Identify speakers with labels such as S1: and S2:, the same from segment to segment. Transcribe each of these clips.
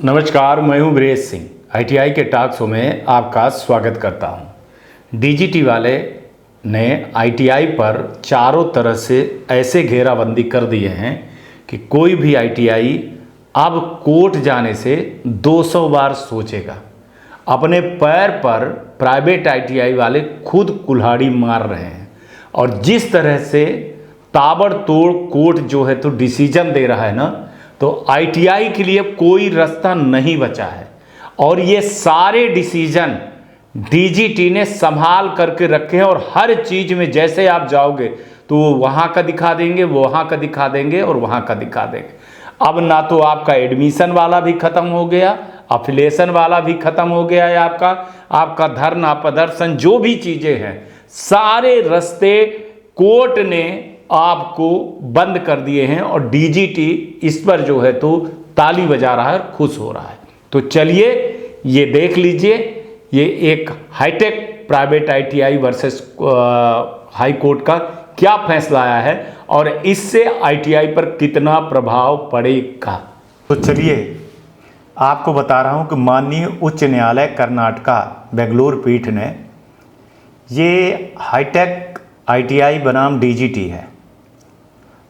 S1: नमस्कार, मैं हूं ब्रेज सिंह। आईटीआई के टॉक शो में आपका स्वागत करता हूं। डीजीटी वाले ने आईटीआई पर चारों तरह से ऐसे घेराबंदी कर दिए हैं कि कोई भी आईटीआई अब कोर्ट जाने से 200 बार सोचेगा। अपने पैर पर प्राइवेट आईटीआई वाले खुद कुल्हाड़ी मार रहे हैं और जिस तरह से ताबड़तोड़ कोर्ट जो है तो डिसीजन दे रहा है ना, तो आईटीआई के लिए कोई रास्ता नहीं बचा है। और ये सारे डिसीजन डीजीटी ने संभाल करके रखे हैं और हर चीज़ में जैसे आप जाओगे तो वहाँ का दिखा देंगे, वहाँ का दिखा देंगे और वहाँ का दिखा देंगे। अब ना तो आपका एडमिशन वाला भी ख़त्म हो गया, अफिलिएशन वाला भी ख़त्म हो गया है, आपका धरना प्रदर्शन जो भी चीज़ें हैं सारे रास्ते कोर्ट ने आपको बंद कर दिए हैं और डीजीटी इस पर जो है तो ताली बजा रहा है और खुश हो रहा है। तो चलिए ये देख लीजिए, ये एक high tech private ITI versus high court का क्या फैसला आया है और इससे आईटीआई पर कितना प्रभाव पड़ेगा। तो चलिए आपको बता रहा हूं कि माननीय उच्च न्यायालय कर्नाटका बेंगलुरु पीठ ने ये हाईटेक आईटीआई बनाम डीजीटी है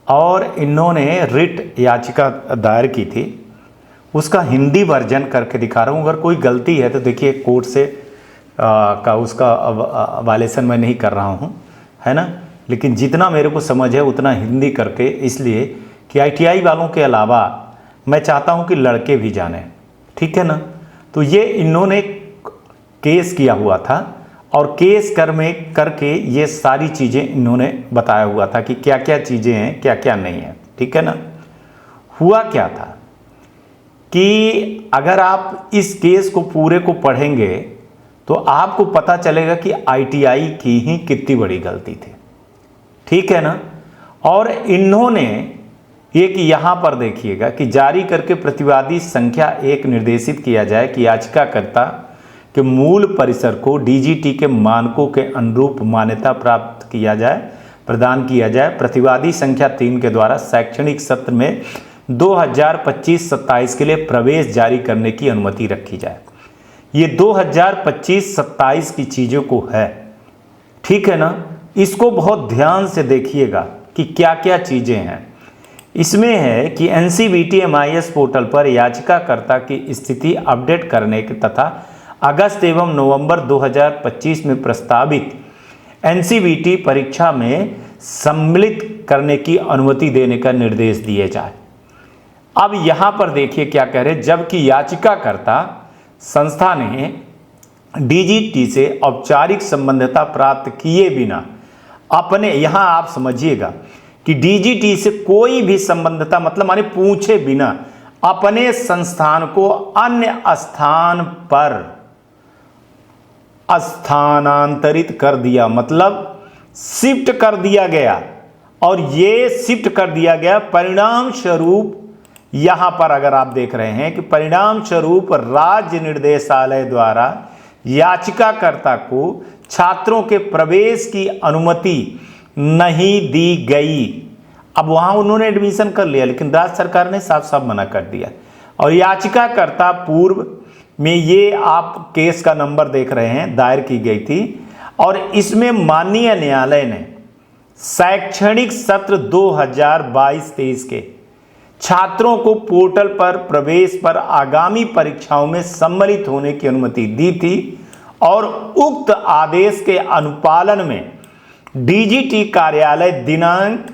S1: और इन्होंने रिट याचिका दायर की थी। उसका हिंदी वर्जन करके दिखा रहा हूँ, अगर कोई गलती है तो देखिए कोर्ट से उसका वायलेशन मैं नहीं कर रहा हूँ, है ना। लेकिन जितना मेरे को समझ है उतना हिंदी करके, इसलिए कि आईटीआई वालों के अलावा मैं चाहता हूँ कि लड़के भी जाने, ठीक है ना। तो ये इन्होंने केस किया हुआ था और केस करके ये सारी चीज़ें इन्होंने बताया हुआ था कि क्या क्या चीज़ें हैं, क्या क्या नहीं है, ठीक है ना। हुआ क्या था कि अगर आप इस केस को पूरे को पढ़ेंगे तो आपको पता चलेगा कि आईटीआई की ही कितनी बड़ी गलती थी, ठीक है ना। और इन्होंने एक यहाँ पर देखिएगा कि जारी करके प्रतिवादी संख्या 1 निर्देशित किया जाए कि याचिकाकर्ता कि मूल परिसर को डीजीटी के मानकों के अनुरूप मान्यता प्राप्त प्रदान किया जाए। प्रतिवादी संख्या 3 के द्वारा शैक्षणिक सत्र में 2025-27 के लिए प्रवेश जारी करने की अनुमति रखी जाए। ये 2025-27 की चीज़ों को है, ठीक है ना। इसको बहुत ध्यान से देखिएगा कि क्या क्या चीज़ें हैं। इसमें है कि एनसीवीटी MIS पोर्टल पर याचिकाकर्ता की स्थिति अपडेट करने के तथा अगस्त एवं नवंबर 2025 में प्रस्तावित एनसीवीटी परीक्षा में सम्मिलित करने की अनुमति देने का निर्देश दिए जाए। अब यहाँ पर देखिए क्या कह रहे हैं, जबकि याचिकाकर्ता संस्था ने डीजीटी से औपचारिक संबद्धता प्राप्त किए बिना अपने, यहाँ आप समझिएगा कि डीजीटी से कोई भी संबद्धता मतलब माने पूछे बिना अपने संस्थान को अन्य स्थान पर स्थानांतरित कर दिया, मतलब शिफ्ट कर दिया गया। और ये शिफ्ट कर दिया गया परिणाम स्वरूप, यहां पर अगर आप देख रहे हैं कि परिणाम स्वरूप राज्य निर्देशालय द्वारा याचिकाकर्ता को छात्रों के प्रवेश की अनुमति नहीं दी गई। अब वहां उन्होंने एडमिशन कर लिया लेकिन राज्य सरकार ने साफ साफ मना कर दिया। और याचिकाकर्ता पूर्व में, ये आप केस का नंबर देख रहे हैं, दायर की गई थी और इसमें माननीय न्यायालय ने शैक्षणिक सत्र 2022-23 के छात्रों को पोर्टल पर प्रवेश पर आगामी परीक्षाओं में सम्मिलित होने की अनुमति दी थी और उक्त आदेश के अनुपालन में डीजीटी कार्यालय दिनांक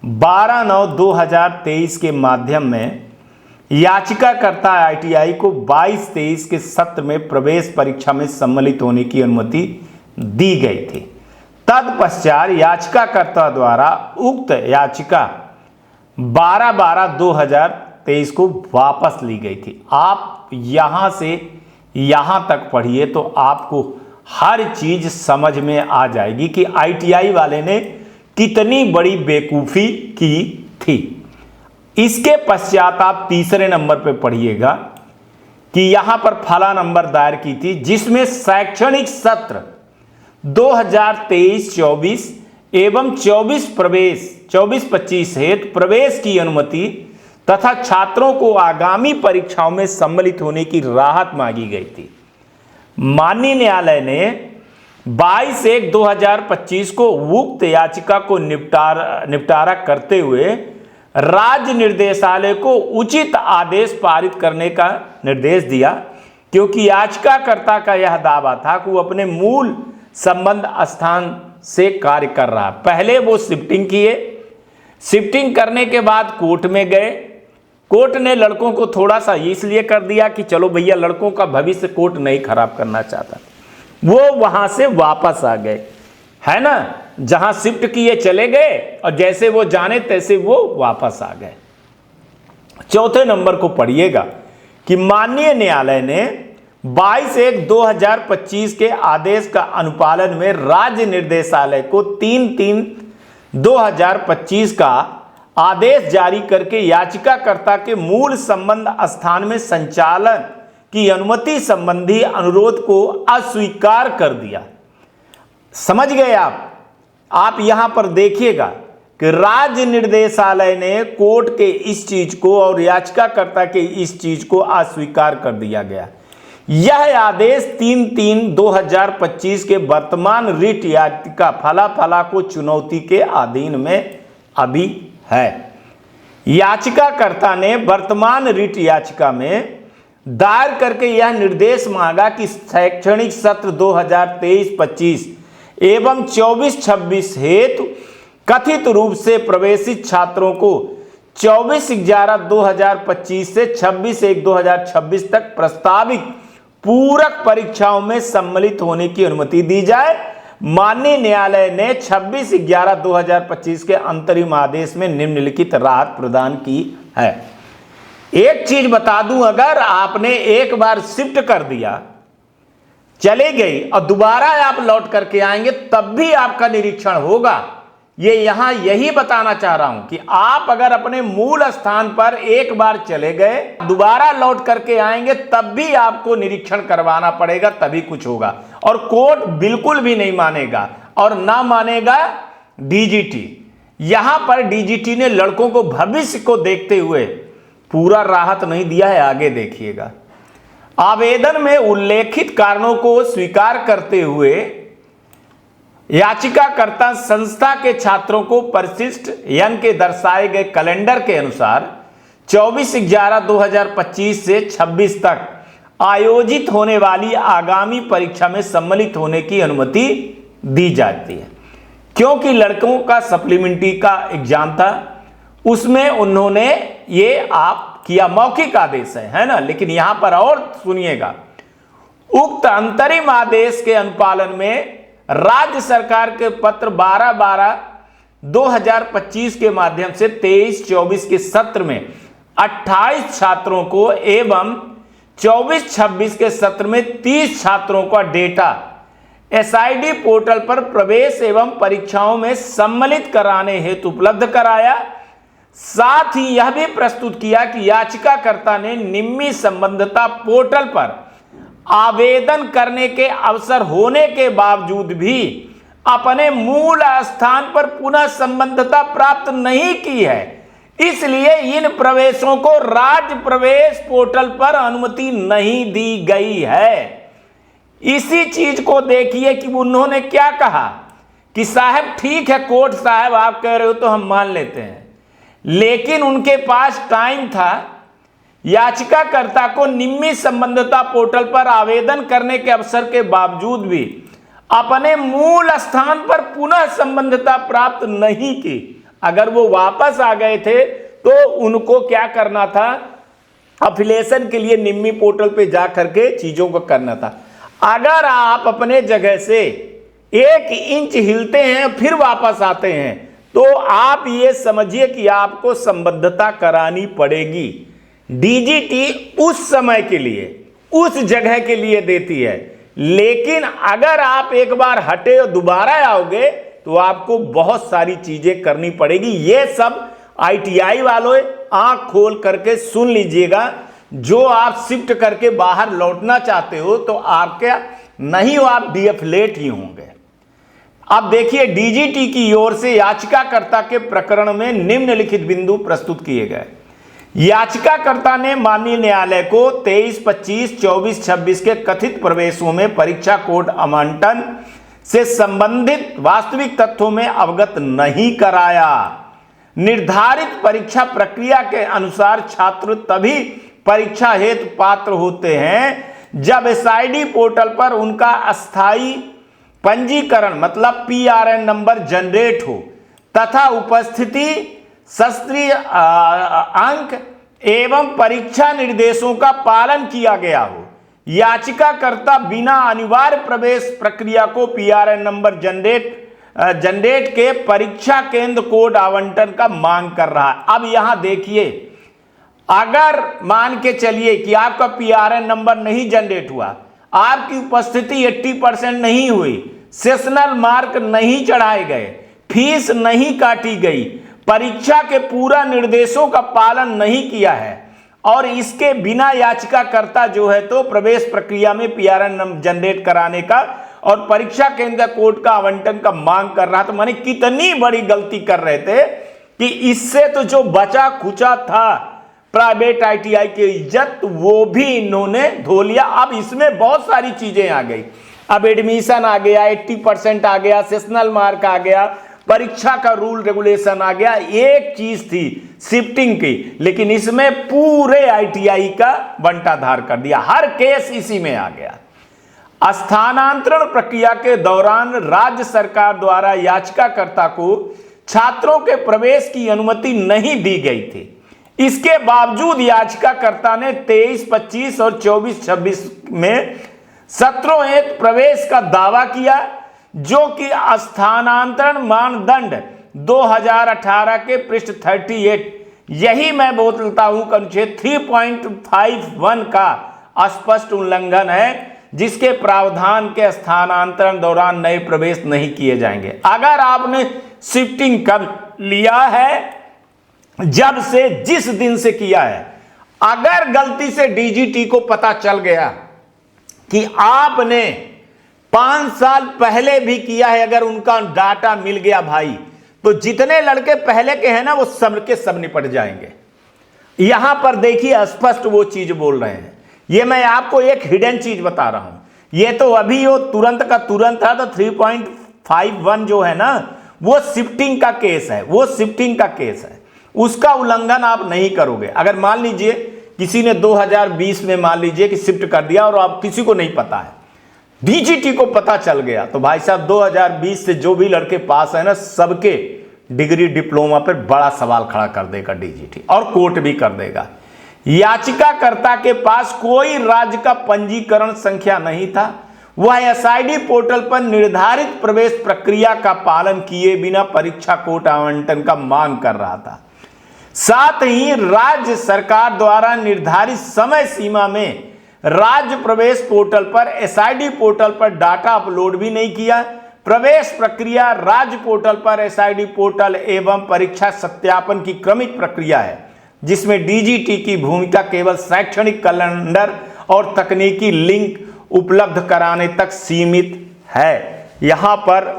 S1: 12/9/2023 के माध्यम में याचिकाकर्ता आईटीआई को 22-23 के सत्र में प्रवेश परीक्षा में सम्मिलित होने की अनुमति दी गई थी। तत्पश्चात याचिकाकर्ता द्वारा उक्त याचिका 12/12/2023 को वापस ली गई थी। आप यहां से यहां तक पढ़िए तो आपको हर चीज समझ में आ जाएगी कि आईटीआई वाले ने कितनी बड़ी बेवकूफ़ी की थी। इसके पश्चात आप तीसरे नंबर पे पढ़िएगा कि यहां पर फला नंबर दायर की थी जिसमें शैक्षणिक सत्र 2023-24 एवं 24-25 हेतु प्रवेश की अनुमति
S2: तथा छात्रों को आगामी परीक्षाओं में सम्मिलित होने की राहत मांगी गई थी। माननीय न्यायालय ने 22/1/2025 को उक्त याचिका को निपटारा करते हुए राज्य निर्देशालय को उचित आदेश पारित करने का निर्देश दिया, क्योंकि याचिकाकर्ता का यह दावा था कि वो अपने मूल संबंध स्थान से कार्य कर रहा। पहले वो शिफ्टिंग किए, शिफ्टिंग करने के बाद कोर्ट में गए, कोर्ट ने लड़कों को थोड़ा सा इसलिए कर दिया कि चलो भैया लड़कों का भविष्य कोर्ट नहीं खराब करना चाहता, वो वहां से वापस आ गए, है ना, जहां शिफ्ट किए चले गए और जैसे वो जाने तैसे वो वापस आ गए। चौथे नंबर को पढ़िएगा कि माननीय न्यायालय ने 22/1/2025 के आदेश का अनुपालन में राज्य निर्देशालय को 3/3/2025 का आदेश जारी करके याचिकाकर्ता के मूल संबंध स्थान में संचालन की अनुमति संबंधी अनुरोध को अस्वीकार कर दिया। समझ गए आप यहां पर देखिएगा कि राज्य निर्देशालय ने कोर्ट के इस चीज को और याचिकाकर्ता के इस चीज को अस्वीकार कर दिया गया। यह आदेश 3/3/2025 के वर्तमान रिट याचिका फला को चुनौती के अधीन में अभी है। याचिकाकर्ता ने वर्तमान रिट याचिका में दायर करके यह निर्देश मांगा कि शैक्षणिक सत्र 2023-25 एवं 24-26 हेतु कथित रूप से प्रवेशित छात्रों को 24/11/2025 से 26/1/2026 तक प्रस्तावित पूरक परीक्षाओं में सम्मिलित होने की अनुमति दी जाए। माननीय न्यायालय ने 26/11/2025 के अंतरिम आदेश में निम्नलिखित राहत प्रदान की है। एक चीज बता दूं, अगर आपने एक बार शिफ्ट कर दिया, चले गई और दोबारा आप लौट करके आएंगे तब भी आपका निरीक्षण होगा। ये यहां यही बताना चाह रहा हूं कि आप अगर अपने मूल स्थान पर एक बार चले गए, दोबारा लौट करके आएंगे तब भी आपको निरीक्षण करवाना पड़ेगा, तभी कुछ होगा। और कोर्ट बिल्कुल भी नहीं मानेगा और ना मानेगा डीजीटी। यहां पर डीजीटी ने लड़कों को भविष्य को देखते हुए पूरा राहत नहीं दिया है, आगे देखिएगा। आवेदन में उल्लेखित कारणों को स्वीकार करते हुए याचिकाकर्ता संस्था के छात्रों को परिशिष्ट यन के दर्शाए गए कैलेंडर के अनुसार 24/11/2025 से 26 तक आयोजित होने वाली आगामी परीक्षा में सम्मिलित होने की अनुमति दी जाती है। क्योंकि लड़कों का सप्लीमेंट्री का एग्जाम था, उसमें उन्होंने ये आप किया, मौखिक आदेश है ना। लेकिन यहां पर और सुनिएगा, उक्त अंतरिम आदेश के अनुपालन में राज्य सरकार के पत्र 12/12/2025 के माध्यम से 23-24 के सत्र में 28 छात्रों को एवं 24-26 के सत्र में 30 छात्रों का डेटा एसआईडी पोर्टल पर प्रवेश एवं परीक्षाओं में सम्मिलित कराने हेतु उपलब्ध कराया। साथ ही यह भी प्रस्तुत किया कि याचिकाकर्ता ने निम्न संबद्धता पोर्टल पर आवेदन करने के अवसर होने के बावजूद भी अपने मूल स्थान पर पुनः संबद्धता प्राप्त नहीं की है, इसलिए इन प्रवेशों को राज्य प्रवेश पोर्टल पर अनुमति नहीं दी गई है। इसी चीज को देखिए कि उन्होंने क्या कहा कि साहब ठीक है, कोर्ट साहब आप कह रहे हो तो हम मान लेते हैं, लेकिन उनके पास टाइम था याचिकाकर्ता को निम्न संबद्धता पोर्टल पर आवेदन करने के अवसर के बावजूद भी अपने मूल स्थान पर पुनः संबद्धता प्राप्त नहीं की। अगर वो वापस आ गए थे तो उनको क्या करना था, अफिलिएशन के लिए निम्न पोर्टल पे जा करके चीजों को करना था। अगर आप अपने जगह से 1 इंच हिलते हैं फिर वापस आते हैं तो आप ये समझिए कि आपको संबद्धता करानी पड़ेगी। डीजीटी उस समय के लिए, उस जगह के लिए देती है, लेकिन अगर आप एक बार हटे और दोबारा आओगे तो आपको बहुत सारी चीजें करनी पड़ेगी। ये सब आईटीआई वालों आंख खोल करके सुन लीजिएगा। जो आप शिफ्ट करके बाहर लौटना चाहते हो तो आपके नहीं हो, आप डीएफलेट ही होंगे। अब देखिए, डीजीटी की ओर से याचिकाकर्ता के प्रकरण में निम्नलिखित बिंदु प्रस्तुत किए गए याचिकाकर्ता ने माननीय न्यायालय को 23, 25, 24, 26 के कथित प्रवेशों में परीक्षा कोड आवंटन से संबंधित वास्तविक तथ्यों में अवगत नहीं कराया। निर्धारित परीक्षा प्रक्रिया के अनुसार छात्र तभी परीक्षा हेतु पात्र होते हैं जब एसआईडी पोर्टल पर उनका अस्थायी पंजीकरण मतलब पीआरएन नंबर जनरेट हो तथा उपस्थिति शास्त्रीय अंक एवं परीक्षा निर्देशों का पालन किया गया हो। याचिकाकर्ता बिना अनिवार्य प्रवेश प्रक्रिया को पीआरएन नंबर जनरेट के परीक्षा केंद्र कोड आवंटन का मांग कर रहा है। अब यहां देखिए, अगर मान के चलिए कि आपका पीआरएन नंबर नहीं जनरेट हुआ, आपकी उपस्थिति 80% नहीं हुई, सेशनल मार्क नहीं चढ़ाए गए, फीस नहीं काटी गई, परीक्षा के पूरा निर्देशों का पालन नहीं किया है और इसके बिना याचिकाकर्ता जो है तो प्रवेश प्रक्रिया में पीआरएन जनरेट कराने का और परीक्षा केंद्र कोड का आवंटन का मांग कर रहा, तो माने कितनी बड़ी गलती कर रहे थे कि इससे तो जो बचा खुचा था प्राइवेट आईटीआई की इज्जत वो भी इन्होंने धो लिया। अब इसमें बहुत सारी चीजें आ गई, अब एडमिशन आ गया, 80% आ गया, सेशनल मार्क आ गया, परीक्षा का रूल रेगुलेशन आ गया। एक चीज थी शिफ्टिंग की, लेकिन इसमें पूरे आईटीआई का बंटाधार कर दिया, हर केस इसी में आ गया। स्थानांतरण प्रक्रिया के दौरान राज्य सरकार द्वारा याचिकाकर्ता को छात्रों के प्रवेश की अनुमति नहीं दी गई थी। इसके बावजूद याचिकाकर्ता ने 23, 25 और 24, 26 में सत्रों हेतु प्रवेश का दावा किया, जो कि स्थानांतरण मानदंड 2018 के पृष्ठ 38, यही मैं बोलता हूं अनुच्छेद 3.51 का स्पष्ट उल्लंघन है, जिसके प्रावधान के स्थानांतरण दौरान नए प्रवेश नहीं किए जाएंगे। अगर आपने शिफ्टिंग कर लिया है जब से, जिस दिन से किया है, अगर गलती से डीजीटी को पता चल गया कि आपने 5 साल पहले भी किया है, अगर उनका डाटा मिल गया भाई, तो जितने लड़के पहले के हैं ना वो सब के सब निपट जाएंगे। यहां पर देखिए स्पष्ट वो चीज बोल रहे हैं। ये मैं आपको एक हिडन चीज बता रहा हूं, ये तो अभी वो तुरंत का तुरंत था, तो 3.51 जो है ना वो शिफ्टिंग का केस है, वो शिफ्टिंग का केस है, उसका उल्लंघन आप नहीं करोगे। अगर मान लीजिए किसी ने 2020 में मान लीजिए कि शिफ्ट कर दिया और आप किसी को नहीं पता है, डीजीटी को पता चल गया, तो भाई साहब 2020 से जो भी लड़के पास है ना, सबके डिग्री डिप्लोमा पर बड़ा सवाल खड़ा कर देगा डीजीटी, और कोर्ट भी कर देगा। याचिकाकर्ता के पास कोई राज्य का पंजीकरण संख्या नहीं था, वह एसआईडी पोर्टल पर निर्धारित प्रवेश प्रक्रिया का पालन किए बिना परीक्षा कोड आवंटन का मांग कर रहा था। साथ ही राज्य सरकार द्वारा निर्धारित समय सीमा में राज्य प्रवेश पोर्टल पर एसआईडी पोर्टल पर डाटा अपलोड भी नहीं किया। प्रवेश प्रक्रिया राज्य पोर्टल पर एसआईडी पोर्टल एवं परीक्षा सत्यापन की क्रमिक प्रक्रिया है, जिसमें डीजीटी की भूमिका केवल शैक्षणिक कैलेंडर और तकनीकी लिंक उपलब्ध कराने तक सीमित है। यहां पर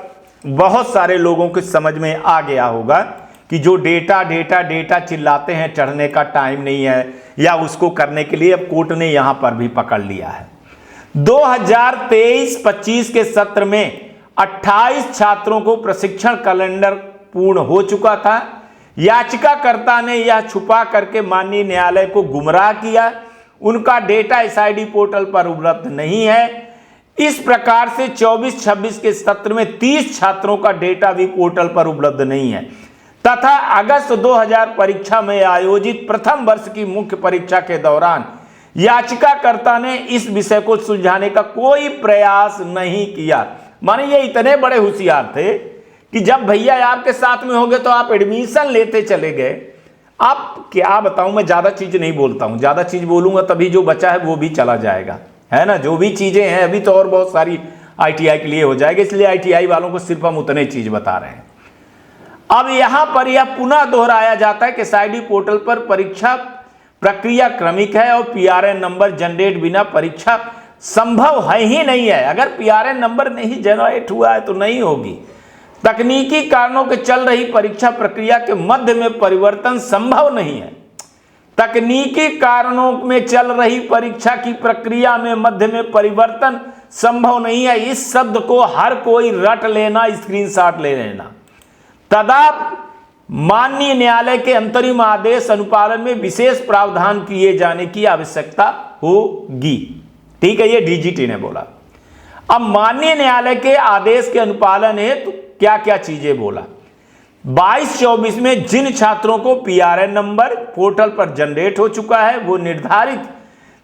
S2: बहुत सारे लोगों को समझ में आ गया होगा कि जो डेटा चिल्लाते हैं, चढ़ने का टाइम नहीं है, या उसको करने के लिए अब कोर्ट ने यहां पर भी पकड़ लिया है। 2023-25 के सत्र में 28 छात्रों को प्रशिक्षण कैलेंडर पूर्ण हो चुका था। याचिकाकर्ता ने यह छुपा करके माननीय न्यायालय को गुमराह किया, उनका डेटा एसआईडी पोर्टल पर उपलब्ध नहीं है। इस प्रकार से 24-26 के सत्र में 30 छात्रों का डेटा भी पोर्टल पर उपलब्ध नहीं है तथा अगस्त 2000 परीक्षा में आयोजित प्रथम वर्ष की मुख्य परीक्षा के दौरान याचिकाकर्ता ने इस विषय को सुलझाने का कोई प्रयास नहीं किया। माने ये इतने बड़े होशियार थे कि जब भैया आपके साथ में हो गए तो आप एडमिशन लेते चले गए। अब क्या बताऊं, मैं ज्यादा चीज नहीं बोलता हूं, ज्यादा चीज बोलूंगा तभी जो बचा है वो भी चला जाएगा, है ना। जो भी चीजें हैं अभी तो और बहुत सारी आईटीआई के लिए हो जाएगी, इसलिए आईटीआई वालों को सिर्फ हम उतने चीज बता रहे हैं। अब यहां पर यह पुनः दोहराया जाता है कि एसआईडी पोर्टल पर परीक्षा प्रक्रिया क्रमिक है और पीआरएन नंबर जनरेट बिना परीक्षा संभव है ही नहीं है। अगर पीआरएन नंबर नहीं जनरेट हुआ है तो नहीं होगी। तकनीकी कारणों के चल रही परीक्षा प्रक्रिया के मध्य में परिवर्तन संभव नहीं है। तकनीकी कारणों में चल रही परीक्षा की प्रक्रिया में मध्य में परिवर्तन संभव नहीं है। इस शब्द को हर कोई रट लेना, स्क्रीनशॉट ले लेना। तदाप माननीय न्यायालय के अंतरिम आदेश अनुपालन में विशेष प्रावधान किए जाने की आवश्यकता होगी। ठीक है, ये डीजीटी ने बोला। अब माननीय न्यायालय के आदेश के अनुपालन है तो क्या क्या चीजें बोला। 22-24 में जिन छात्रों को पीआरएन नंबर पोर्टल पर जनरेट हो चुका है वो निर्धारित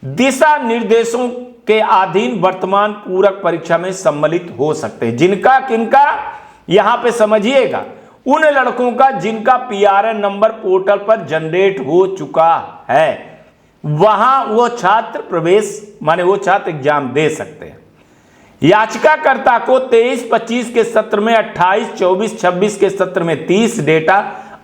S2: दिशा निर्देशों के अधीन वर्तमान पूरक परीक्षा में सम्मिलित हो सकते हैं। जिनका किनका, यहां पे समझिएगा, उन लड़कों का जिनका पीआरएन नंबर पोर्टल पर जनरेट हो चुका है वहां वो छात्र प्रवेश माने वो छात्र एग्जाम दे सकते हैं। याचिकाकर्ता को 23-25 के सत्र में 28, 24, 26 के सत्र में 30 डेटा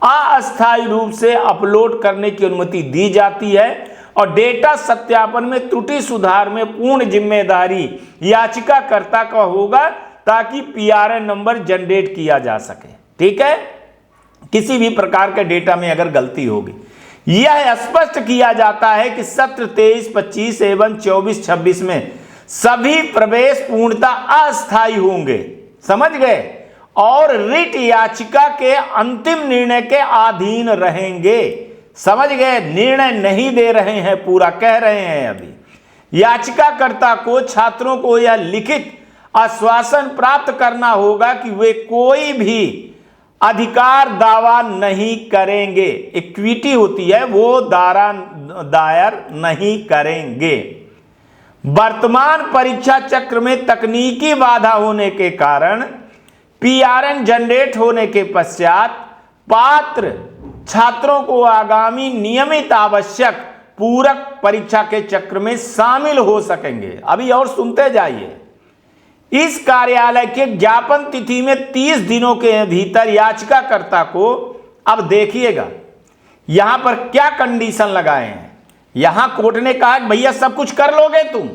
S2: अस्थायी रूप से अपलोड करने की अनुमति दी जाती है और डेटा सत्यापन में त्रुटि सुधार में पूर्ण जिम्मेदारी याचिकाकर्ता का होगा ताकि पीआरएन नंबर जनरेट किया जा सके। ठीक है, किसी भी प्रकार के डेटा में अगर गलती होगी, यह स्पष्ट किया जाता है कि सत्र 23-25 एवं 24-26 में सभी प्रवेश पूर्णतः अस्थायी होंगे, समझ गए, और रिट याचिका के अंतिम निर्णय के अधीन रहेंगे। समझ गए, निर्णय नहीं दे रहे हैं, पूरा कह रहे हैं। अभी याचिकाकर्ता को छात्रों को यह लिखित आश्वासन प्राप्त करना होगा कि वे कोई भी अधिकार दावा नहीं करेंगे, इक्विटी होती है वो दायर नहीं करेंगे। वर्तमान परीक्षा चक्र में तकनीकी बाधा होने के कारण पीआरएन जनरेट होने के पश्चात पात्र छात्रों को आगामी नियमित आवश्यक पूरक परीक्षा के चक्र में शामिल हो सकेंगे। अभी और सुनते जाइए। इस कार्यालय के ज्ञापन तिथि में 30 दिनों के भीतर याचिकाकर्ता को, अब देखिएगा यहां पर क्या कंडीशन लगाए हैं। यहां कोर्ट ने कहा भैया सब कुछ कर लोगे, तुम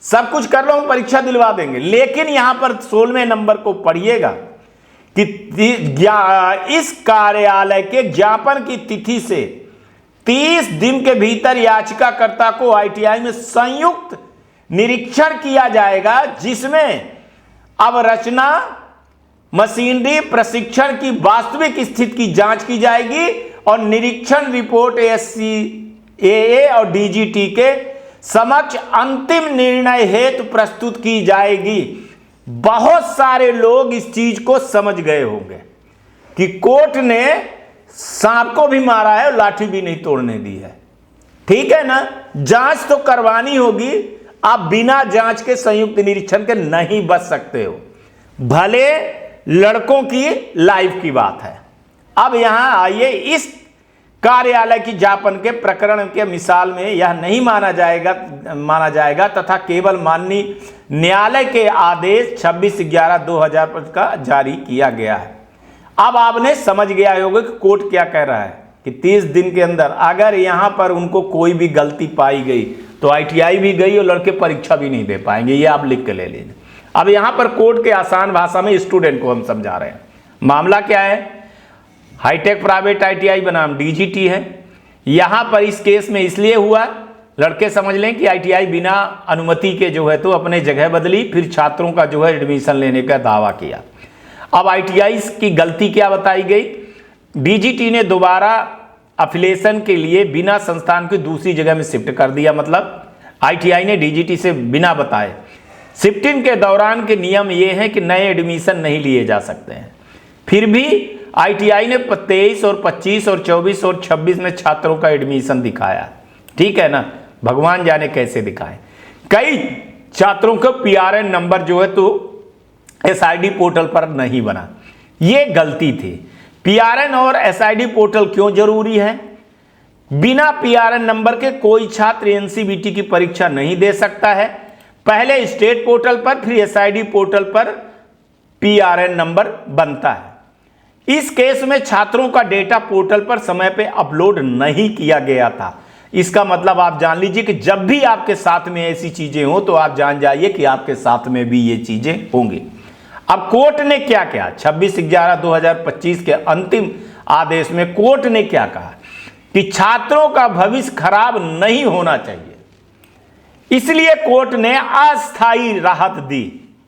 S2: सब कुछ कर लो, हम परीक्षा दिलवा देंगे, लेकिन यहां पर 16वें नंबर को पढ़िएगा कि इस कार्यालय के ज्ञापन की तिथि से 30 दिन के भीतर याचिकाकर्ता को आईटीआई में संयुक्त निरीक्षण किया जाएगा, जिसमें अवरचना मशीनरी प्रशिक्षण की वास्तविक स्थिति की जांच की जाएगी और निरीक्षण रिपोर्ट एएससीए और डीजीटी के समक्ष अंतिम निर्णय हेतु प्रस्तुत की जाएगी। बहुत सारे लोग इस चीज को समझ गए होंगे कि कोर्ट ने सांप को भी मारा है और लाठी भी नहीं तोड़ने दी है। ठीक है ना, जांच तो करवानी होगी। आप बिना जांच के संयुक्त निरीक्षण के नहीं बच सकते हो, भले लड़कों की लाइफ की बात है। अब यहां आइए, इस कार्यालय की ज्ञापन के प्रकरण के मिसाल में यह नहीं माना जाएगा तथा केवल माननीय न्यायालय के आदेश 26/11/2005 का जारी किया गया है। अब आपने समझ गया होगा कि कोर्ट क्या कह रहा है कि 30 दिन के अंदर अगर यहां पर उनको कोई भी गलती पाई गई तो आईटीआई भी गई और लड़के परीक्षा भी नहीं दे पाएंगे। ये आप लिख के ले लीजिए। अब यहां पर कोर्ट के आसान भाषा में स्टूडेंट को हम समझा रहे हैं। मामला क्या है, हाईटेक प्राइवेट आईटीआई बनाम डीजीटी है। यहां पर इस केस में इसलिए हुआ, लड़के समझ लें कि आईटीआई बिना अनुमति के जो है तो अपने जगह बदली, फिर छात्रों का जो है एडमिशन लेने का दावा किया। अब आईटीआई की गलती क्या बताई गई, डीजीटी ने दोबारा अफिलिएशन के लिए बिना संस्थान की दूसरी जगह में शिफ्ट कर दिया। मतलब आईटीआई ने डीजीटी से बिना बताए, शिफ्टिंग के दौरान के नियम ये हैं कि नए एडमिशन नहीं लिए जा सकते हैं। फिर भी आईटीआई ने 23 और 25 और 24 और 26 में छात्रों का एडमिशन दिखाया। ठीक है ना, भगवान जाने कैसे दिखाए। कई छात्रों का पीआरएन नंबर जो है तो एसआईडी पोर्टल पर नहीं बना, ये गलती थी। पीआरएन और एसआईडी पोर्टल क्यों जरूरी है? बिना पीआरएन नंबर के कोई छात्र एनसीबीटी की परीक्षा नहीं दे सकता है। पहले स्टेट पोर्टल पर फिर एसआईडी पोर्टल पर पीआरएन नंबर बनता है। इस केस में छात्रों का डेटा पोर्टल पर समय पे अपलोड नहीं किया गया था। इसका मतलब आप जान लीजिए कि जब भी आपके साथ में ऐसी चीजें हो तो आप जान जाइए कि आपके साथ में भी ये चीजें होंगी। अब कोर्ट ने क्या किया, 26/11/2025 के अंतिम आदेश में कोर्ट ने क्या कहा कि छात्रों का भविष्य खराब नहीं होना चाहिए, इसलिए कोर्ट ने अस्थायी राहत दी।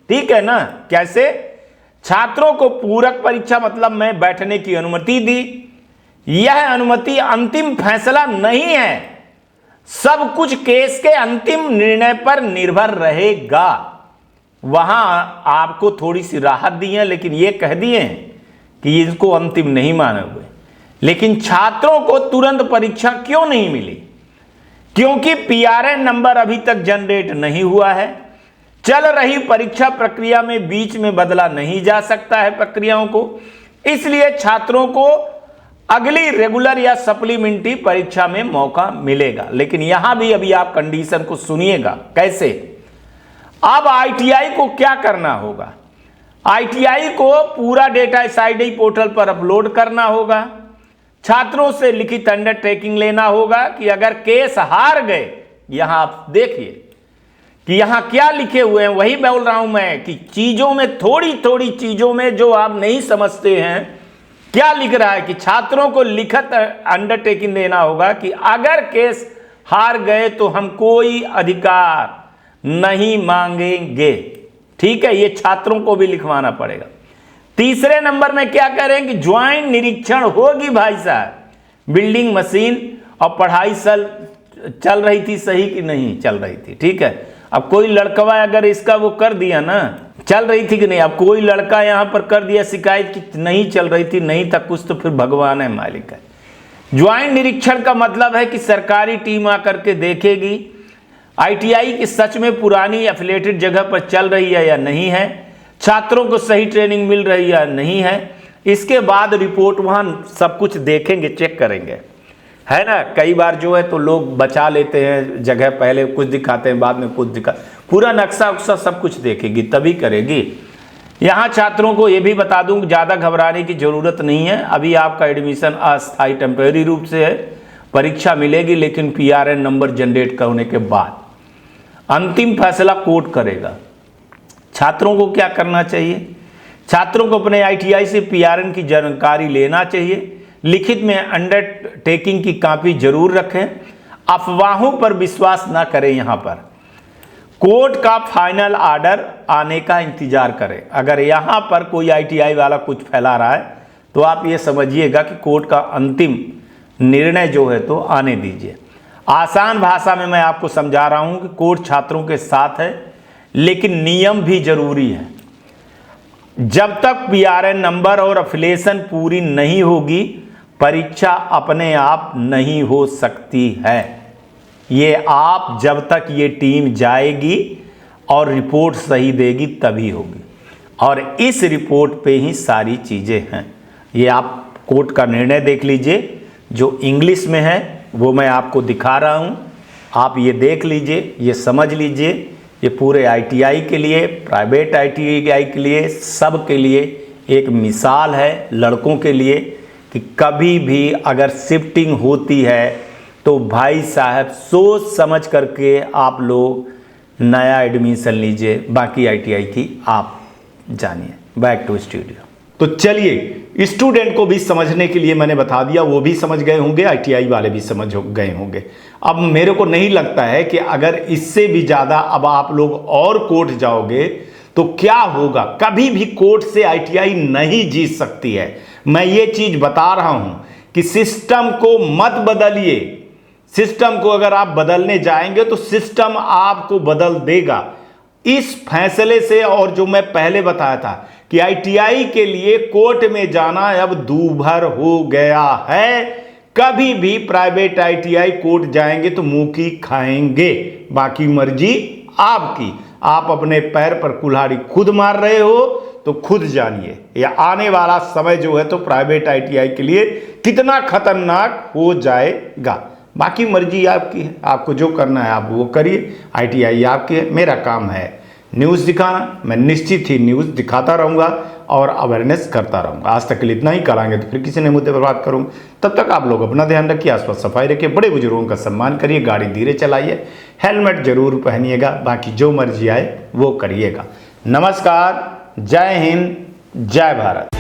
S2: ठीक है ना? कैसे? छात्रों को पूरक परीक्षा मतलब में बैठने की अनुमति दी। यह अनुमति अंतिम फैसला नहीं है, सब कुछ केस के अंतिम निर्णय पर निर्भर रहेगा। वहां आपको थोड़ी सी राहत दी है, लेकिन यह कह दिए हैं कि इसको अंतिम नहीं मानोगे। लेकिन छात्रों को तुरंत परीक्षा क्यों नहीं मिली? क्योंकि पीआरएन नंबर अभी तक जनरेट नहीं हुआ है। चल रही परीक्षा प्रक्रिया में बीच में बदला नहीं जा सकता है प्रक्रियाओं को, इसलिए छात्रों को अगली रेगुलर या सप्लीमेंट्री परीक्षा में मौका मिलेगा। लेकिन यहां भी अभी आप कंडीशन को सुनिएगा। कैसे? अब आईटीआई को क्या करना होगा? आईटीआई को पूरा डेटा एसआईडी पोर्टल पर अपलोड करना होगा। छात्रों से लिखित अंडरटेकिंग लेना होगा कि अगर केस हार गए, यहां आप देखिए कि यहां क्या लिखे हुए हैं, वही बोल रहा हूं मैं कि चीजों में थोड़ी थोड़ी चीजों में जो आप नहीं समझते हैं, क्या लिख रहा है कि छात्रों को लिखित अंडरटेकिंग देना होगा कि अगर केस हार गए तो हम कोई अधिकार नहीं मांगेंगे। ठीक है, ये छात्रों को भी लिखवाना पड़ेगा। तीसरे नंबर में क्या करें कि ज्वाइंट निरीक्षण होगी भाई साहब। बिल्डिंग मशीन और पढ़ाई चल रही थी सही कि नहीं चल रही थी। ठीक है, अब कोई लड़का अगर इसका वो कर दिया ना, चल रही थी कि नहीं, अब कोई लड़का यहां पर कर दिया शिकायत कि नहीं चल रही थी, नहीं था कुछ, तो फिर भगवान है मालिक है। ज्वाइंट निरीक्षण का मतलब है कि सरकारी टीम आकर के देखेगी आईटीआई की सच में पुरानी एफिलिएटेड जगह पर चल रही है या नहीं है, छात्रों को सही ट्रेनिंग मिल रही है या नहीं है। इसके बाद रिपोर्ट वहां सब कुछ देखेंगे, चेक करेंगे, है ना। कई बार जो है तो लोग बचा लेते हैं जगह, पहले कुछ दिखाते हैं बाद में कुछ दिखा, पूरा नक्शा उक्सा सब कुछ देखेगी तभी करेगी। यहाँ छात्रों को ये भी बता दूं, ज़्यादा घबराने की ज़रूरत नहीं है। अभी आपका एडमिशन अस्थायी टेम्परेरी रूप से है, परीक्षा मिलेगी लेकिन पीआरएन नंबर जनरेट करने के बाद अंतिम फैसला कोर्ट करेगा। छात्रों को क्या करना चाहिए? छात्रों को अपने आईटीआई से पीआरएन की जानकारी लेना चाहिए, लिखित में अंडरटेकिंग की कॉपी जरूर रखें, अफवाहों पर विश्वास ना करें। यहाँ पर कोर्ट का फाइनल ऑर्डर आने का इंतजार करें। अगर यहाँ पर कोई आईटीआई वाला कुछ फैला रहा है तो आप ये समझिएगा कि कोर्ट का अंतिम निर्णय जो है तो आने दीजिए। आसान भाषा में मैं आपको समझा रहा हूँ कि कोर्ट छात्रों के साथ है, लेकिन नियम भी जरूरी है। जब तक पीआरएन नंबर और एफिलिएशन पूरी नहीं होगी, परीक्षा अपने आप नहीं हो सकती है। ये आप जब तक ये टीम जाएगी और रिपोर्ट सही देगी तभी होगी, और इस रिपोर्ट पे ही सारी चीज़ें हैं। ये आप कोर्ट का निर्णय देख लीजिए, जो इंग्लिश में है वो मैं आपको दिखा रहा हूँ, आप ये देख लीजिए, ये समझ लीजिए। ये पूरे आईटीआई के लिए, प्राइवेट आईटीआई के लिए, सब के लिए एक मिसाल है, लड़कों के लिए, कि कभी भी अगर शिफ्टिंग होती है तो भाई साहब सोच समझ करके आप लोग नया एडमिशन लीजिए। बाकी आईटीआई की आप जानिए। Back to studio. तो चलिए, स्टूडेंट को भी समझने के लिए मैंने बता दिया, वो भी समझ गए होंगे, आईटीआई वाले भी समझ गए होंगे। अब मेरे को नहीं लगता है कि अगर इससे भी ज़्यादा अब आप लोग और कोर्ट जाओगे तो क्या होगा। कभी भी कोर्ट से आईटीआई नहीं जीत सकती है। मैं ये चीज़ बता रहा हूँ कि सिस्टम को मत बदलिए। सिस्टम को अगर आप बदलने जाएंगे तो सिस्टम आपको बदल देगा इस फैसले से। और जो मैं पहले बताया था कि आईटीआई के लिए कोर्ट में जाना अब दूभर हो गया है। कभी भी प्राइवेट आईटीआई कोर्ट जाएंगे तो मुंह की खाएंगे, बाकी मर्जी आपकी। आप अपने पैर पर कुल्हाड़ी खुद मार रहे हो तो खुद जानिए, या आने वाला समय जो है तो प्राइवेट आईटीआई के लिए कितना खतरनाक हो जाएगा। बाकी मर्जी आपकी है, आपको जो करना है आप वो करिए। आईटीआई आपकी है, मेरा काम है न्यूज़ दिखाना। मैं निश्चित ही न्यूज़ दिखाता रहूँगा और अवेयरनेस करता रहूँगा। आज तक के लिए इतना ही, कराएंगे तो फिर किसी नए मुद्दे पर बात करूँगा। तब तक आप लोग अपना ध्यान रखिए, आसपास सफाई रखिए, बड़े बुजुर्गों का सम्मान करिए, गाड़ी धीरे चलाइए, हेलमेट जरूर पहनिएगा। बाकी जो मर्जी आए वो करिएगा। नमस्कार, जय हिंद, जय भारत।